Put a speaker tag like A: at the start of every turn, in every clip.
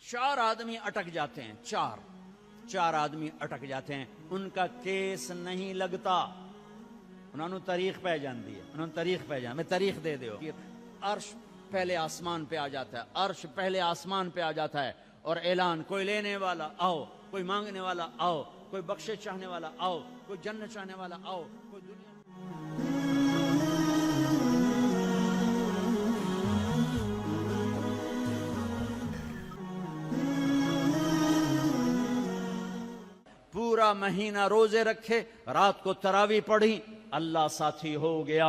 A: چار آدمی اٹک جاتے ہیں، چار آدمی اٹک جاتے ہیں، ان کا کیس نہیں لگتا، انہوں نے تاریخ پہ جاندی ہے، میں تاریخ دے دیو۔ عرش پہلے آسمان پہ آ جاتا ہے، عرش پہلے آسمان پہ آ جاتا ہے اور اعلان، کوئی لینے والا آؤ، کوئی مانگنے والا آؤ، کوئی بخشش چاہنے والا آؤ، کوئی جنت چاہنے والا آؤ، کوئی دنیا۔ پورا مہینہ روزے رکھے، رات کو تراویح پڑھی، اللہ ساتھی ہو گیا،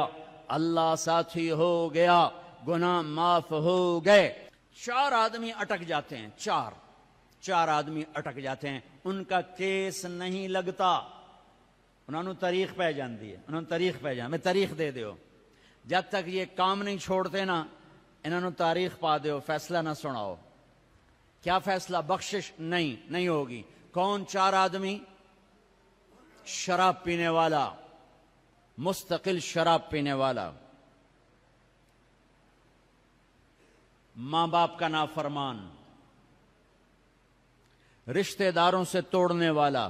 A: اللہ ساتھی ہو گیا، گناہ معاف ہو گئے۔ چار آدمی اٹک جاتے ہیں، چار آدمی اٹک جاتے ہیں، ان کا کیس نہیں لگتا، انہوں نے تاریخ پہ جاندی ہے، میں تاریخ دے دیو۔ جب تک یہ کام نہیں چھوڑتے نا، انہوں نے تاریخ پا دیو، فیصلہ نہ سناؤ۔ کیا فیصلہ؟ بخشش نہیں ہوگی۔ کون چار آدمی؟ شراب پینے والا، مستقل شراب پینے والا، ماں باپ کا نافرمان، رشتہ داروں سے توڑنے والا،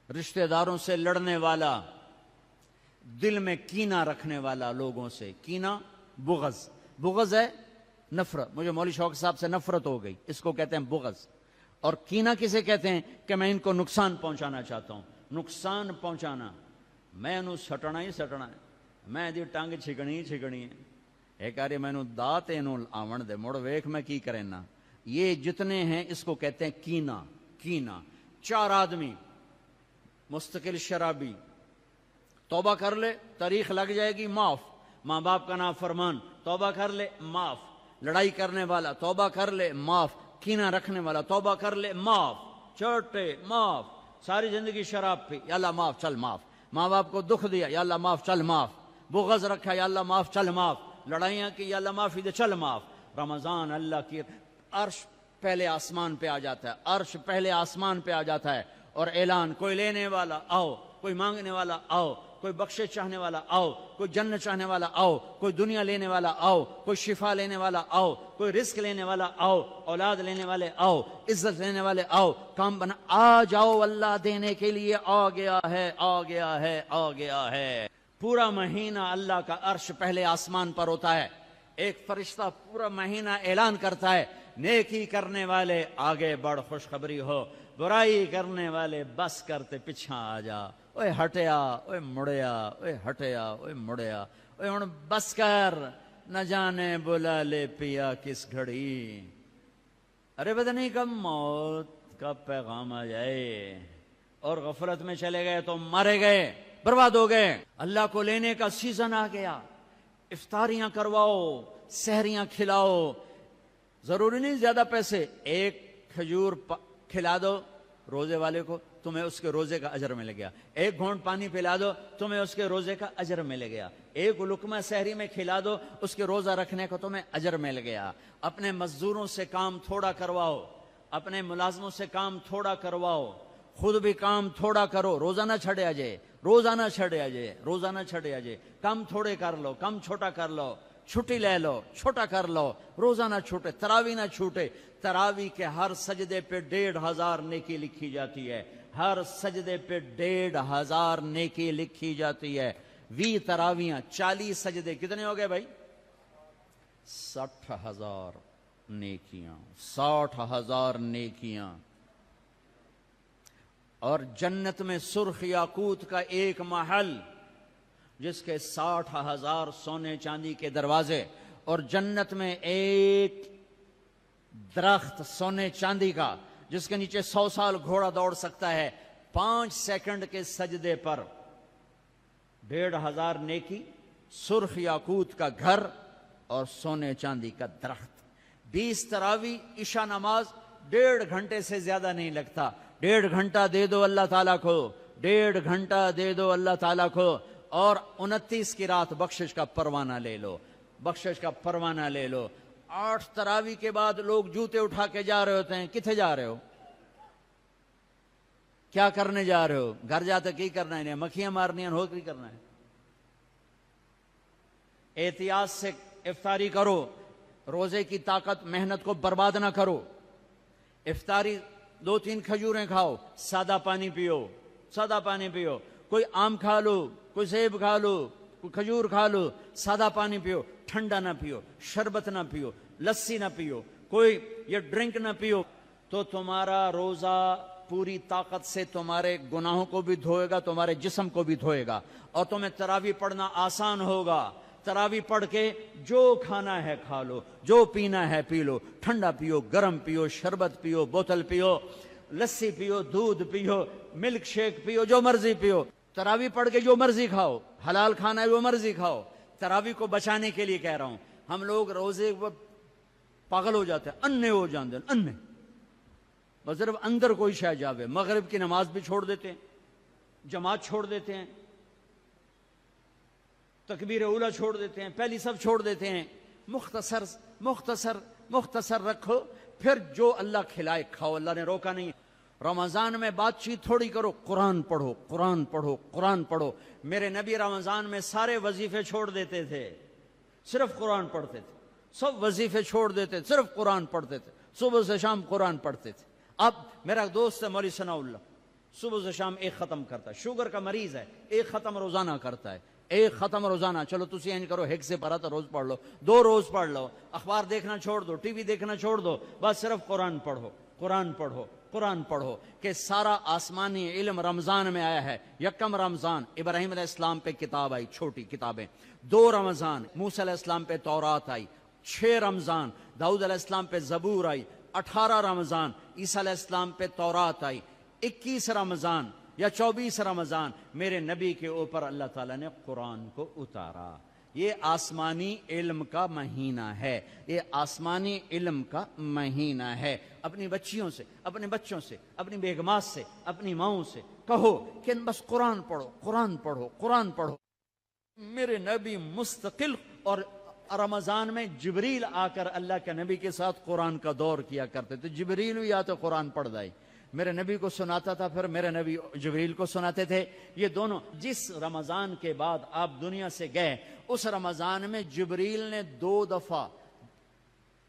A: رشتہ داروں سے لڑنے والا، دل میں کینہ رکھنے والا، لوگوں سے کینہ، بغض ہے نفرت، مجھے مولوی شوق صاحب سے نفرت ہو گئی، اس کو کہتے ہیں بغض۔ اور کینہ کسے کہتے ہیں؟ کہ میں ان کو نقصان پہنچانا چاہتا ہوں، نقصان پہنچانا، میں انہوں سٹنا ہی سٹنا ہے، میں دی ٹانگ چھکڑی ہے، ایک آرے میں انہوں دات انہوں آون دے، مڑ ویک میں کی کرنا، یہ جتنے ہیں اس کو کہتے ہیں کینہ۔ چار آدمی، مستقل شرابی، توبہ کر لے تاریخ لگ جائے گی، معاف، ماں باپ کا نافرمان، توبہ کر لے معاف، لڑائی کرنے والا، توبہ کر لے معاف، کینہ رکھنے والا، توبہ کر لے معاف، چھوٹے معاف، ساری زندگی شراب پی، یا اللہ معاف، چل معاف، ماں باپ کو دکھ دیا، یا اللہ معاف، چل معاف، بغض رکھا، یا اللہ معاف، چل معاف، لڑائیاں کی، یا اللہ معافی دے، چل معاف۔ رمضان اللہ کی، عرش پہلے آسمان پہ آ جاتا ہے، عرش پہلے آسمان پہ آ جاتا ہے اور اعلان، کوئی لینے والا آؤ، کوئی مانگنے والا آؤ، کوئی بخشش چاہنے والا آؤ، کوئی جنت چاہنے والا آؤ، کوئی دنیا لینے والا آؤ، کوئی شفا لینے والا آؤ، کوئی رزق لینے والا آؤ، اولاد لینے والے آؤ، عزت لینے والے آؤ، کام بنا، آ جاؤ، اللہ دینے کے لیے آ گیا ہے، آ گیا ہے، آ گیا ہے۔ پورا مہینہ اللہ کا عرش پہلے آسمان پر ہوتا ہے، ایک فرشتہ پورا مہینہ اعلان کرتا ہے، نیکی کرنے والے آگے بڑھ، خوشخبری ہو، برائی کرنے والے بس کرتے پیچھا آ جا، اوے ہٹیا، اوے مڑیا، اوے ہٹیا، اوے مڑیا، اوے ہن بس کر، نہ جانے بلا لے پیا کس گھڑی، ارے پتہ نہیں کب موت کا پیغام آ جائے، اور غفلت میں چلے گئے تو مارے گئے، برباد ہو گئے۔ اللہ کو لینے کا سیزن آ گیا، افطاریاں کرواؤ، سحریاں کھلاؤ، ضروری نہیں زیادہ پیسے، ایک کھجور کھلا دو روزے والے کو، تمہیں اس کے روزے کا اجر مل گیا، ایک گھونٹ پانی پلا دو، تمہیں اس کے روزے کا اجر مل گیا، ایک لقمہ سحری میں کھلا دو، اس کے روزہ رکھنے کو تمہیں اجر مل گیا۔ اپنے مزدوروں سے کام تھوڑا کرواؤ، اپنے ملازموں سے کام تھوڑا کرواؤ، خود بھی کام تھوڑا کرو، روزہ نہ چھڑے آ جائے، روزہ نہ چھڑے آ جائے، روزہ نہ چھڑے آ جائے، کم تھوڑے کر لو، کم چھوٹا کر لو، چھٹی لے لو، چھوٹا کر لو، روزہ نہ چھوٹے، تراویح نہ چھوٹے، تراویح کے ہر سجدے پہ 1500 نیکی لکھی جاتی ہے، ہر سجدے پہ 1500 نیکی لکھی جاتی ہے۔ 20 تراویحاں، 40 سجدے، کتنے ہو گئے بھائی؟ 60,000 نیکیاں، 60,000 نیکیاں۔ اور جنت میں سرخ یاقوت کا ایک محل جس کے 60,000 سونے چاندی کے دروازے، اور جنت میں ایک درخت سونے چاندی کا جس کے نیچے 100 سال گھوڑا دوڑ سکتا ہے، 5 سیکنڈ کے سجدے پر 1500 نیکی، سرخ یاقوت کا گھر اور سونے چاندی کا درخت۔ 20 تراویح، عشاء نماز 1.5 گھنٹے سے زیادہ نہیں لگتا، 1.5 گھنٹہ دے دو اللہ تعالیٰ کو، 1.5 گھنٹہ دے دو اللہ تعالیٰ کو، اور 29 کی رات بخشش کا پروانہ لے لو، بخشش کا پروانہ لے لو۔ 8 تراویح کے بعد لوگ جوتے اٹھا کے جا رہے ہوتے ہیں، کتنے جا رہے ہو؟ کیا کرنے جا رہے ہو؟ گھر جاتے کی کرنا ہے؟ مکھیاں مارنی ہو کی کرنا ہے؟ احتیاط سے افطاری کرو، روزے کی طاقت محنت کو برباد نہ کرو. افطاری 2-3 کھجوریں کھاؤ, سادہ پانی پیو, سادہ پانی پیو. کوئی آم کھا لو, کوئی سیب کھا لو, کوئی کھجور کھا لو, سادہ پانی پیو, ٹھنڈا نہ پیو, شربت نہ پیو, لسی نہ پیو, کوئی یہ ڈرنک نہ پیو. تو تمہارا روزہ پوری طاقت سے تمہارے گناہوں کو بھی دھوئے گا, تمہارے جسم کو بھی دھوئے گا, اور تمہیں تراویح پڑھنا آسان ہوگا. تراویح پڑھ کے جو کھانا ہے کھا لو, جو پینا ہے پی لو, ٹھنڈا پیو, گرم پیو, شربت پیو, بوتل پیو, لسی پیو, دودھ پیو, ملک شیک پیو, جو مرضی پیو. تراویح پڑھ کے جو مرضی کھاؤ, حلال کھانا ہے وہ مرضی کھاؤ. تراویح کو بچانے کے لیے کہہ رہا ہوں. ہم لوگ روزے پاگل ہو جاتے ہیں, انے ہو جاتے ہیں, انے بس صرف اندر کوئی شے جاوے. مغرب کی نماز بھی چھوڑ دیتے ہیں, جماعت چھوڑ دیتے ہیں, تکبیر اولیٰ چھوڑ دیتے ہیں, پہلی سب چھوڑ دیتے ہیں. مختصر مختصر مختصر رکھو, پھر جو اللہ کھلائے کھاؤ. اللہ نے روکا نہیں. رمضان میں بات چیت تھوڑی کرو, قرآن پڑھو, قرآن پڑھو, قرآن پڑھو. میرے نبی رمضان میں سارے وظیفے چھوڑ دیتے تھے, صرف قرآن پڑھتے تھے. سب وظیفے چھوڑ دیتے, صرف قرآن پڑھتے تھے. صبح سے شام قرآن پڑھتے تھے. اب میرا دوست ہے مولوی ثناء اللہ, صبح سے شام ایک ختم کرتا ہے. شوگر کا مریض ہے, ایک ختم روزانہ کرتا ہے, ایک ختم روزانہ. چلو تسی اینج کرو, ایک سے پارا تو روز پڑھ لو, 2 روز پڑھ لو. اخبار دیکھنا چھوڑ دو, ٹی وی دیکھنا چھوڑ دو, بس صرف قرآن پڑھو, قرآن پڑھو, قرآن پڑھو. کہ سارا آسمانی علم رمضان میں آیا ہے. یکم رمضان ابراہیم علیہ السلام پہ کتاب آئی, چھوٹی کتابیں. 2 رمضان موسیٰ علیہ السلام پہ تورات آئی. 6 رمضان داؤد علیہ السلام پہ زبور آئی. 18 رمضان عیسیٰ علیہ السلام پہ تورات آئی. 21 رمضان یا 24 رمضان میرے نبی کے اوپر اللہ تعالیٰ نے قرآن کو اتارا. یہ آسمانی علم کا مہینہ ہے, یہ آسمانی علم کا مہینہ ہے. اپنی بچیوں سے, اپنے بچوں سے, اپنی بیگمات سے, اپنی ماؤں سے کہو کہ بس قرآن پڑھو, قرآن پڑھو, قرآن پڑھو. میرے نبی مستقل, اور رمضان میں جبریل آ کر اللہ کے نبی کے ساتھ قرآن کا دور کیا کرتے تھے. جبریل بھی آتے قرآن پڑھ دائی, میرے نبی کو سناتا تھا, پھر میرے نبی جبریل کو سناتے تھے. یہ دونوں جس رمضان کے بعد آپ دنیا سے گئے, اس رمضان میں جبریل نے 2 دفعہ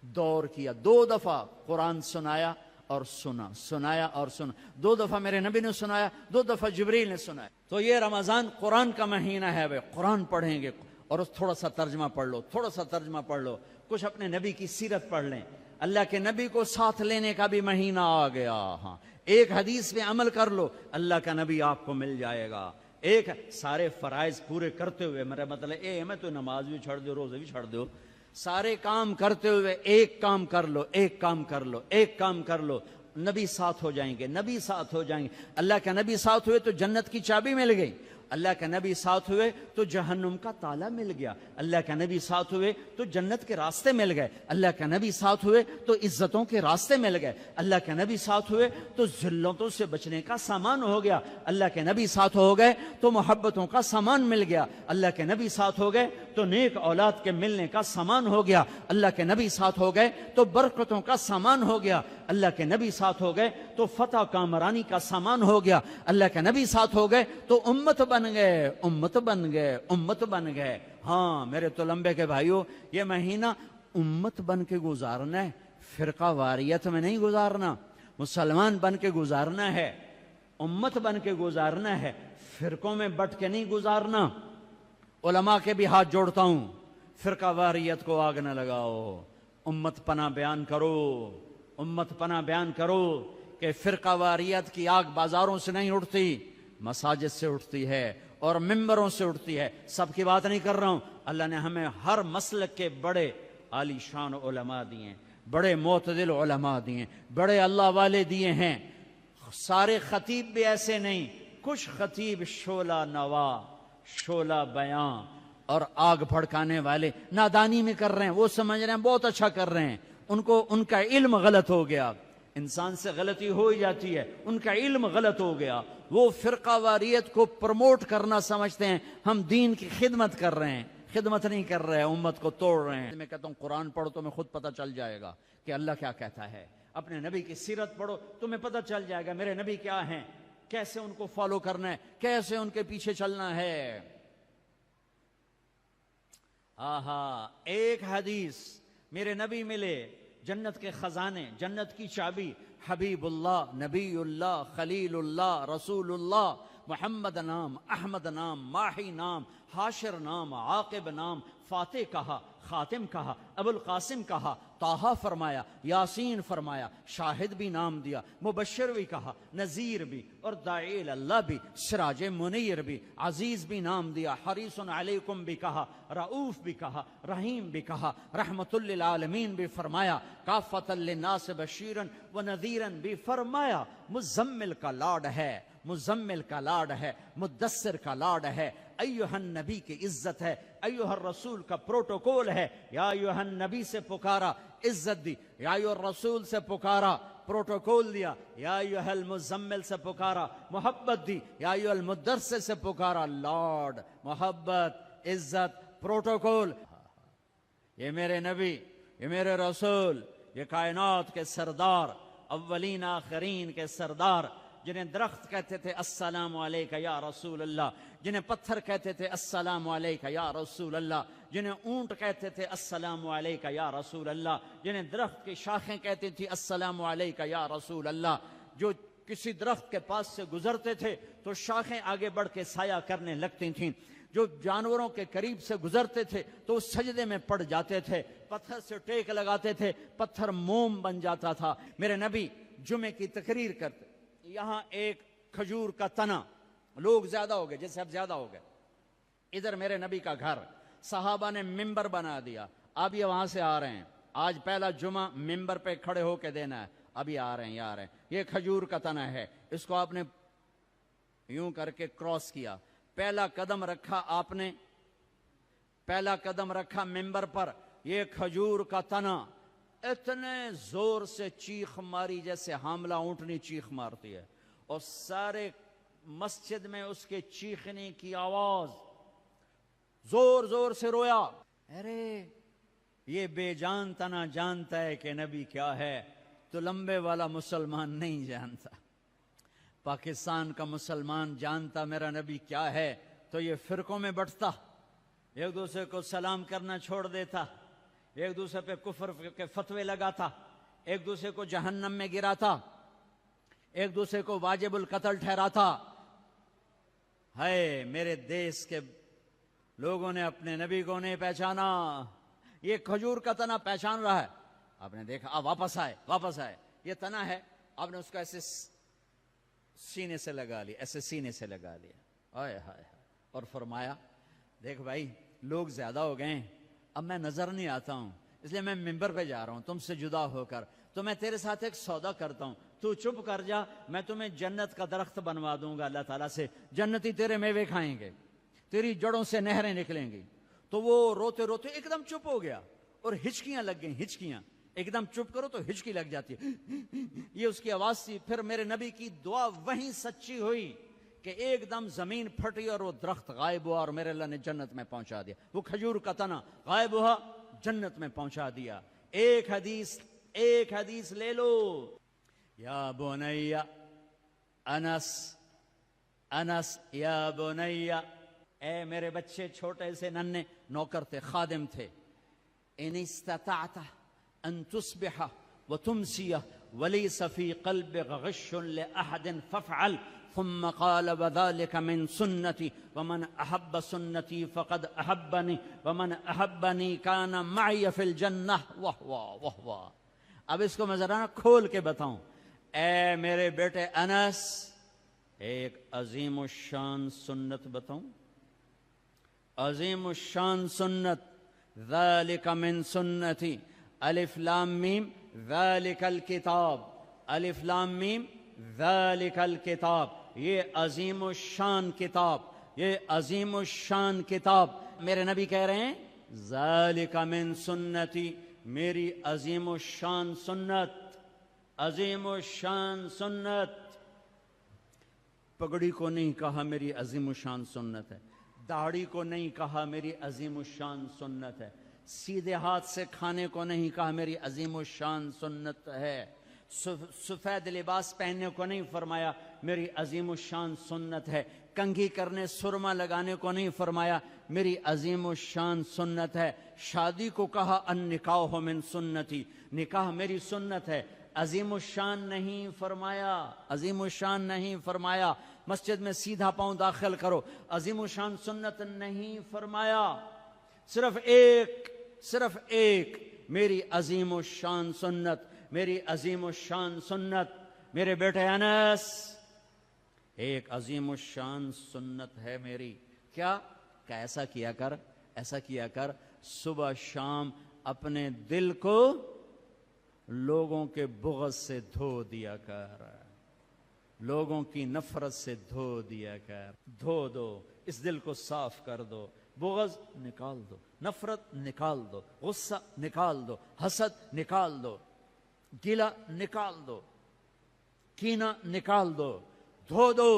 A: دور کیا, 2 دفعہ قرآن سنایا اور سنا, سنایا اور سنا. 2 دفعہ میرے نبی نے سنایا, 2 دفعہ جبریل نے سنایا. تو یہ رمضان قرآن کا مہینہ ہے. بھائی قرآن پڑھیں گے, اور تھوڑا سا ترجمہ پڑھ لو, تھوڑا سا ترجمہ پڑھ لو, کچھ اپنے نبی کی سیرت پڑھ لیں. اللہ کے نبی کو ساتھ لینے کا بھی مہینہ آ گیا. ہاں, ایک حدیث پہ عمل کر لو, اللہ کا نبی آپ کو مل جائے گا. ایک سارے فرائض پورے کرتے ہوئے, میرا مطلب میں تو نماز بھی چھڑ دو, روزے بھی چھڑ دو, سارے کام کرتے ہوئے ایک کام کر لو, ایک کام کر لو, ایک کام کر لو. نبی ساتھ ہو جائیں گے, نبی ساتھ ہو جائیں گے. اللہ کا نبی ساتھ ہوئے تو جنت کی چابی مل گئی. اللہ کے نبی ساتھ ہوئے تو جہنم کا تالا مل گیا. اللہ کے نبی ساتھ ہوئے تو جنت کے راستے مل گئے. اللہ کے نبی ساتھ ہوئے تو عزتوں کے راستے مل گئے. اللہ کے نبی ساتھ ہوئے تو ذلتوں سے بچنے کا سامان ہو گیا. اللہ کے نبی ساتھ ہو گئے تو محبتوں کا سامان مل گیا. اللہ کے نبی ساتھ ہو گئے تو نیک اولاد کے ملنے کا سامان ہو گیا. اللہ کے نبی ساتھ ہو گئے تو برکتوں کا سامان ہو گیا. اللہ کے نبی ساتھ ہو گئے تو فتح کامرانی کا سامان ہو گیا. اللہ کے نبی ساتھ ہو گئے تو امت بن گئے, امت بن گئے, امت بن گئے. ہاں میرے تو لمبے کے بھائیوں, یہ مہینہ امت بن کے گزارنا ہے, فرقہ واریت میں نہیں گزارنا. مسلمان بن کے گزارنا ہے, امت بن کے گزارنا ہے, فرقوں میں بٹ کے نہیں گزارنا. علماء کے بھی ہاتھ جوڑتا ہوں, فرقہ واریت کو آگ نہ لگاؤ, امت پناہ بیان کرو, امت پناہ بیان کرو. کہ فرقہ واریت کی آگ بازاروں سے نہیں اٹھتی, مساجد سے اٹھتی ہے اور ممبروں سے اٹھتی ہے. سب کی بات نہیں کر رہا ہوں. اللہ نے ہمیں ہر مسلک کے بڑے عالی شان علماء دیے ہیں, بڑے معتدل علماء دیے ہیں, بڑے اللہ والے دیے ہیں. سارے خطیب بھی ایسے نہیں, کچھ خطیب شعلہ نوا, شعلہ بیاں اور آگ بھڑکانے والے نادانی میں کر رہے ہیں. وہ سمجھ رہے ہیں بہت اچھا کر رہے ہیں, ان کا علم غلط ہو گیا. انسان سے غلطی ہو ہی جاتی ہے, ان کا علم غلط ہو گیا. وہ فرقہ واریت کو پروموٹ کرنا سمجھتے ہیں ہم دین کی خدمت کر رہے ہیں. خدمت نہیں کر رہے ہیں, امت کو توڑ رہے ہیں. میں کہتا ہوں قرآن پڑھو, تمہیں خود پتہ چل جائے گا کہ اللہ کیا کہتا ہے. اپنے نبی کی سیرت پڑھو, تمہیں پتہ چل جائے گا میرے نبی کیا ہیں, کیسے ان کو فالو کرنا ہے, کیسے ان کے پیچھے چلنا ہے. آہا, ایک حدیث میرے نبی ملے، جنت کے خزانے، جنت کی چابی، حبیب اللہ، نبی اللہ، خلیل اللہ، رسول اللہ، محمد نام، احمد نام، ماہی نام، حاشر نام، عاقب نام، فاتح کہا، خاتم کہا، ابو القاسم کہا، طٰہٰ فرمایا، یاسین فرمایا، شاہد بھی نام دیا، مبشر بھی کہا، نذیر بھی، اور داعی اللہ بھی، سراج منیر بھی، عزیز بھی نام دیا، حریص علیکم بھی کہا، رؤوف بھی کہا، رحیم بھی کہا، رحمت للعالمین بھی فرمایا، کافۃ للناس بشیرا ونذیرا بھی فرمایا۔ مزمل کا لاڈ ہے، مزمل کا لاڈ ہے، مدثر کا لاڈ ہے، ایہا النبی کی عزت ہے، ایہا الرسول کا پروٹوکول ہے، یا ایہا النبی سے پکارا، عزت دی، یا ایہا الرسول سے پکارا، پروٹوکول دیا، یا ایہا المزمل سے پکارا، محبت دی، یا ایہا المدثر سے پکارا، لاڈ، محبت، عزت، پروٹوکول۔ یہ میرے نبی، یہ میرے رسول، یہ کائنات کے سردار، اولین آخرین کے سردار، جنہیں درخت کہتے تھے السلام علیکہ یا رسول اللہ، جنہیں پتھر کہتے تھے السلام علیکہ یا رسول اللہ، جنہیں اونٹ کہتے تھے السلام علیکہ یا رسول اللہ، جنہیں درخت کی شاخیں کہتی تھی السلام علیکہ یا رسول اللہ، جو کسی درخت کے پاس سے گزرتے تھے تو شاخیں آگے بڑھ کے سایہ کرنے لگتی تھیں، جو جانوروں کے قریب سے گزرتے تھے تو اس سجدے میں پڑ جاتے تھے، پتھر سے ٹیک لگاتے تھے، پتھر موم بن جاتا تھا۔ میرے نبی جمعے کی تقریر کرتے، یہاں ایک کھجور کا تنا، لوگ زیادہ ہو گئے، جیسے اب زیادہ ہو گئے، ادھر میرے نبی کا گھر، صحابہ نے ممبر بنا دیا، اب یہ وہاں سے آ رہے ہیں، آج پہلا جمعہ ممبر پہ کھڑے ہو کے دینا ہے، ابھی آ رہے ہیں، یہ آ رہے ہیں، یہ کھجور کا تنا ہے، اس کو آپ نے یوں کر کے کراس کیا، پہلا قدم رکھا آپ نے، پہلا قدم رکھا ممبر پر، یہ کھجور کا تنا، اتنے زور سے چیخ ماری جیسے حاملہ اونٹنی چیخ مارتی ہے، اور سارے مسجد میں اس کے چیخنے کی آواز، زور زور سے رویا، ارے یہ بے جان تنا جانتا ہے کہ نبی کیا ہے، تو لمبے والا مسلمان نہیں جانتا۔ پاکستان کا مسلمان جانتا میرا نبی کیا ہے تو یہ فرقوں میں بٹتا، ایک دوسرے کو سلام کرنا چھوڑ دیتا، ایک دوسرے پہ کفر کے فتوے لگاتا، ایک دوسرے کو جہنم میں گراتا، ایک دوسرے کو واجب القتل ٹھہراتا۔ ہے میرے دیس کے لوگوں نے اپنے نبی کو نہیں پہچانا، یہ کھجور کا تنا پہچان رہا ہے، آپ نے دیکھا، اب واپس آئے، یہ تنا ہے، آپ نے اس کو ایسے سینے سے لگا لیا، ایسے سینے سے لگا لیا، آئے ہائے، اور فرمایا دیکھ بھائی لوگ زیادہ ہو گئے، اب میں نظر نہیں آتا ہوں، اس لیے میں ممبر پہ جا رہا ہوں تم سے جدا ہو کر، تو میں تیرے ساتھ ایک سودا کرتا ہوں، تو چپ کر جا، میں تمہیں جنت کا درخت بنوا دوں گا اللہ تعالیٰ سے، جنتی تیرے میوے کھائیں گے، تیری جڑوں سے نہریں نکلیں گی۔ تو وہ روتے روتے ایک دم چپ ہو گیا، اور ہچکیاں لگ گئیں، ہچکیاں، ایک دم چپ کرو تو ہچکی لگ جاتی ہے، یہ اس کی آواز تھی۔ پھر میرے نبی کی دعا وہیں سچی ہوئی کہ ایک دم زمین پھٹی اور وہ درخت غائب ہوا، اور میرے اللہ نے جنت میں پہنچا دیا، وہ کھجور کا تنا غائب ہوا، جنت میں پہنچا دیا۔ ایک حدیث لے لو، یا بنی انس یا بنی، اے میرے بچے، چھوٹے سے ننھے نوکر تھے، خادم تھے، ان استطعت ان تصبح وتمسی وليس في قلبك غش لأحد فافعل، ثم قال وذلك من سنتي ومن أحب سنتي فقد أحبني ومن أحبني كان معي في الجنة۔ واہ۔ اب اس کو میں ذرا کھول کے بتاؤں، اے میرے بیٹے انس، ایک عظیم الشان سنت بتاؤں، عظیم الشان سنت، ذالک من سنتی، الف لام میم ذالک الکتاب، الف لام میم ذالک الکتاب، یہ عظیم الشان کتاب، یہ عظیم الشان کتاب۔ میرے نبی کہہ رہے ہیں ذالک من سنتی، میری عظیم الشان سنت، عظیم الشان سنت۔ پگڑی کو نہیں کہا میری عظیم الشان سنت ہے، داڑھی کو نہیں کہا میری عظیم الشان سنت ہے، سیدھے ہاتھ سے کھانے کو نہیں کہا میری عظیم الشان سنت ہے، سفید لباس پہننے کو نہیں فرمایا میری عظیم الشان سنت ہے، کنگھی کرنے سرما لگانے کو نہیں فرمایا، میری عظیم الشان سنت ہے۔ شادی کو کہا النکاح من سنتی، نکاح میری سنت ہے، عظیم الشان نہیں فرمایا، عظیم الشان نہیں فرمایا۔ مسجد میں سیدھا پاؤں داخل کرو، عظیم الشان سنت نہیں فرمایا۔ صرف ایک میری عظیم الشان سنت، میری عظیم الشان سنت، میرے بیٹے انس، ایک عظیم الشان سنت ہے میری، کیا کہ ایسا کیا کر صبح شام اپنے دل کو لوگوں کے بغض سے دھو دیا کر، لوگوں کی نفرت سے دھو دیا کر، دھو دو، اس دل کو صاف کر دو، بغض نکال دو، نفرت نکال دو، غصہ نکال دو، حسد نکال دو، گلہ نکال دو، کینہ نکال دو، دھو دو۔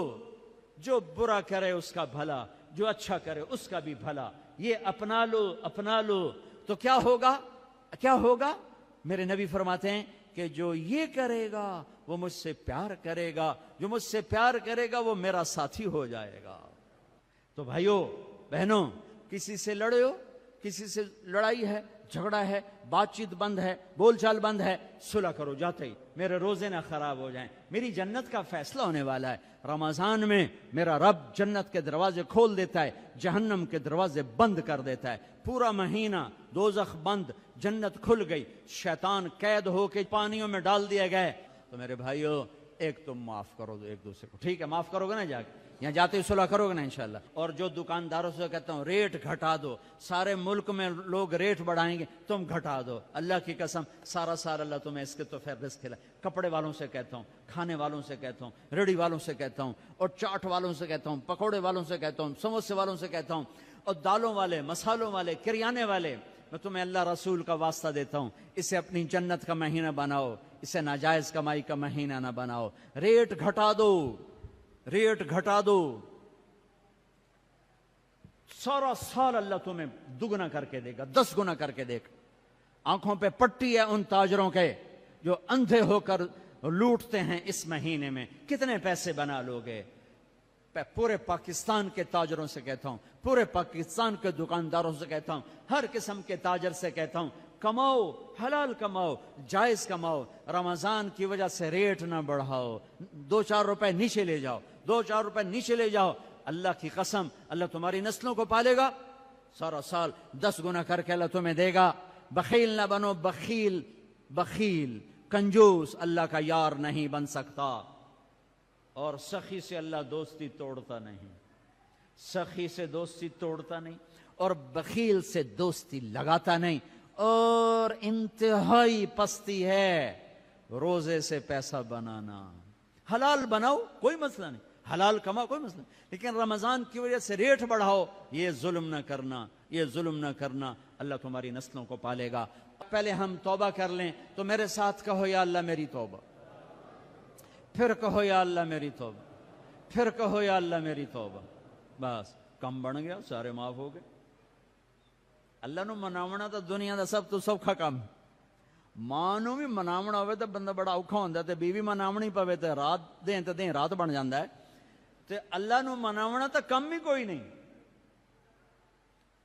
A: جو برا کرے اس کا بھلا، جو اچھا کرے اس کا بھی بھلا، یہ اپنا لو تو کیا ہوگا؟ میرے نبی فرماتے ہیں کہ جو یہ کرے گا وہ مجھ سے پیار کرے گا، جو مجھ سے پیار کرے گا وہ میرا ساتھی ہو جائے گا۔ تو بھائیو بہنوں، کسی سے لڑے ہو، کسی سے لڑائی ہے، جھگڑا ہے، بات چیت بند ہے، بول چال بند ہے، صلح کرو جاتے ہی، میرے روزے نہ خراب ہو جائیں۔ میری جنت کا فیصلہ ہونے والا ہے۔ رمضان میں میرا رب جنت کے دروازے کھول دیتا ہے، جہنم کے دروازے بند کر دیتا ہے۔ پورا مہینہ دوزخ بند، جنت کھل گئی، شیطان قید ہو کے پانیوں میں ڈال دیا گئے۔ تو میرے بھائیو، ایک تم معاف کرو دو ایک دوسرے کو، ٹھیک ہے؟ معاف کرو گے نا؟ جا کے یہاں جاتے ہی صلح کرو گے نا انشاءاللہ؟ اور جو دکانداروں سے کہتا ہوں ریٹ گھٹا دو، سارے ملک میں لوگ ریٹ بڑھائیں گے، تم گھٹا دو، اللہ کی قسم سارا سال اللہ تمہیں اس کے تو پھر رزق کھلائے۔ کپڑے والوں سے کہتا ہوں، کھانے والوں سے کہتا ہوں، ریڑھی والوں سے کہتا ہوں، اور چاٹ والوں سے کہتا ہوں، پکوڑے والوں سے کہتا ہوں، سموسے والوں سے کہتا ہوں، اور دالوں والے، مسالوں والے، کریانے والے، میں تمہیں اللہ رسول کا واسطہ دیتا ہوں، اسے اپنی جنت کا مہینہ بناؤ، اسے ناجائز کمائی کا مہینہ نہ بناؤ۔ ریٹ گھٹا دو، ریٹ گھٹا دو، سارا سال اللہ تمہیں دگنا کر کے دے گا، 10 گنا کر کے دے گا۔ آنکھوں پہ پٹی ہے ان تاجروں کے جو اندھے ہو کر لوٹتے ہیں اس مہینے میں، کتنے پیسے بنا لوگے؟ پورے پاکستان کے تاجروں سے کہتا ہوں، پورے پاکستان کے دکانداروں سے کہتا ہوں، ہر قسم کے تاجر سے کہتا ہوں، کماؤ، حلال کماؤ، جائز کماؤ، رمضان کی وجہ سے ریٹ نہ بڑھاؤ، 2-4 روپے نیچے لے جاؤ، 2-4 روپے نیچے لے جاؤ۔ اللہ کی قسم اللہ تمہاری نسلوں کو پالے گا، سارا سال 10 گنا کر کے اللہ تمہیں دے گا۔ بخیل نہ بنو، بخیل کنجوس اللہ کا یار نہیں بن سکتا۔ اور سخی سے اللہ دوستی توڑتا نہیں، سخی سے دوستی توڑتا نہیں، اور بخیل سے دوستی لگاتا نہیں۔ اور انتہائی پستی ہے روزے سے پیسہ بنانا۔ حلال بناؤ کوئی مسئلہ نہیں، حلال کماؤ کوئی مسئلہ نہیں، لیکن رمضان کی وجہ سے ریٹ بڑھاؤ، یہ ظلم نہ کرنا، یہ ظلم نہ کرنا۔ اللہ تمہاری نسلوں کو پالے گا۔ پہلے ہم توبہ کر لیں تو میرے ساتھ کہو یا اللہ میری توبہ، پھر کہو یا اللہ میری توبہ، پھر کہو یا اللہ میری توبہ۔ بس کم بن گیا، سارے معاف ہو گئے۔ اللہ نو مناونا تو دنیا دا سب تو سوکھا کام۔ ماں نو بھی مناونا ہوئے تو بندہ بڑا اوکھا ہوندا ہے، تے بیوی مناونی پوے تے رات دیں تے دیں رات بن جاندا ہے، تے اللہ نو مناونا تو کم ہی کوئی نہیں۔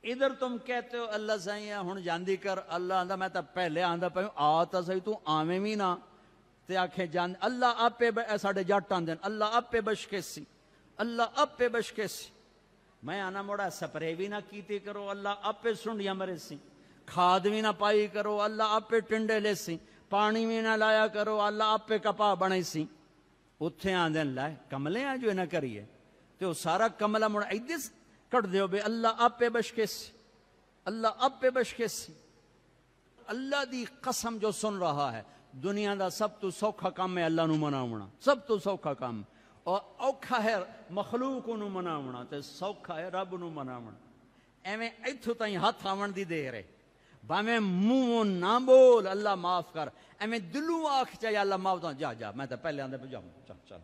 A: ادھر تم کہتے ہو اللہ سائیں ہن جاندی کر، اللہ آندا میں تا پہلے آندا پیا آ تا صحیح، تو آویں بھی نہ تے آکھے جان اللہ آپے ساڈے جٹ آندے اللہ آپے بشکے سی، اللہ آپے بشکے سی۔ میں آنا موڑا سپرے بھی نہ کیتے کرو، اللہ آپے سنڈیاں مرے سی، کھاد بھی نہ پائی کرو، اللہ آپے ٹنڈے لے سی، پانی بھی نہ لایا کرو، اللہ آپے کپا بنے سی۔ اتھے آندے لائے کملے آ جو نہ کریے، تو سارا کملہ موڑا ایدس کٹ دیو بے اللہ آپے بشکے سی، اللہ آپے بشکے سی۔ اللہ دی قسم جو سن رہا ہے، دنیا دا سب تو سوکھا کام ہے اللہ نو مناونا، سب تو سوکھا کام، اور اوکھا ہے مخلوق نو مناونا تے سوکھا ہے رب نو مناونا۔ ایویں ایتھوں تائیں ہاتھ آون دی دیر ہے، باویں منہ نہ بول اللہ معاف کر، ایویں دلوں آکھ چاہے اللہ معاف کر، جا جا میں تے پہلے آندے پہ جاؤں، چل چل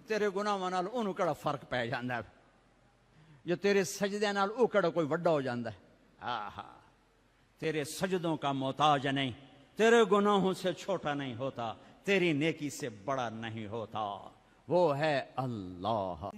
A: تیرے گناہاں نال اونوں کیڑا فرق پے جاندا ہے، جو تیرے سجدے نال او کیڑا کوئی وڈا ہو جاندا ہے۔ آہا، تیرے سجدوں کا محتاج نہیں، تیرے گناہوں سے چھوٹا نہیں ہوتا، تیری نیکی سے بڑا نہیں ہوتا۔ وہ ہے اللہ۔